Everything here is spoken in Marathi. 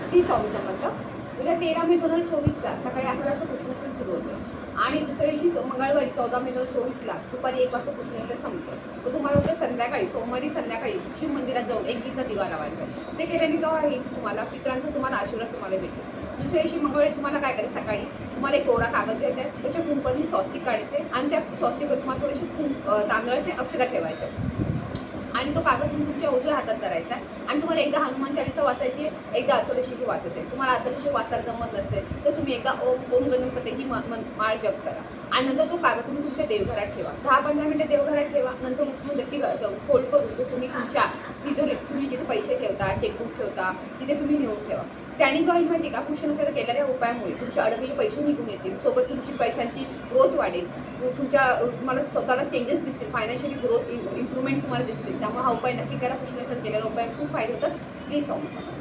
श्री स्वामी समर्थ. उद्या 13 मे 2024ला सकाळी 11 वाजता पुष्पनक्षत्र सुरू होतं आणि दुसऱ्या दिवशी मंगळवारी 14 मे 2024ला दुपारी 1 वाजता पुष्पनक्षत्र संपतं. तर तुम्हाला उद्या संध्याकाळी सोमवारी संध्याकाळी शिव मंदिरात जाऊन एक दिवसा दिवा लावायचा. ते केल्याने काय आहे, तुम्हाला पितरांचा तुम्हाला आशीर्वाद तुम्हाला भेटेल. दुसऱ्या दिवशी मंगळवारी तुम्हाला काय करायचं, सकाळी तुम्हाला एक कोरा कागद घ्यायचा आहे, त्याच्या कुंकवानी स्वस्तिक काढायचे आणि त्या स्वस्तिकवर तुम्हाला थोडेसे तांदळाचे अक्षर ठेवायचे आणि तो कागद तुमच्या उजव्या हातात धरायचा आणि तुम्हाला एकदा हनुमान चालीसा वाचायची, एकदा अथर्वशीची वाचायची. तुम्हाला अथर्वशी वाचायला जमत नसेल तर तुम्ही एकदा ओम गणपती ही माळ जप करा आणि नंतर तो कागद तुम्ही तुमच्या देवघरात ठेवा. 10-15 मिनिटं देवघरात ठेवा. नंतर उचलून त्याची फोल्ड करून तुम्ही तुमच्या तिजोरीत तुम्ही जिथे पैसे ठेवता, चेकबुक ठेवता, तिथे तुम्ही नेऊन ठेवा. त्याने काय होईल माहिती का, पुष्पनक्षत्र केलेल्या उपायामुळे तुमच्या अडकलेले पैसे निघून येतील, सोबत तुमची पैशांची ग्रोथ वाढेल, तुम्हाला स्वतःला चेंजेस दिसतील, फायनान्शियली ग्रोथ इम्प्रूव्हमेंट तुम्हाला दिसतील. त्यामुळे हा उपाय नक्की करा. पुष्पनक्षत्र केलेला उपाय खूप फायदे होतात. श्री स्वामी समर्थ.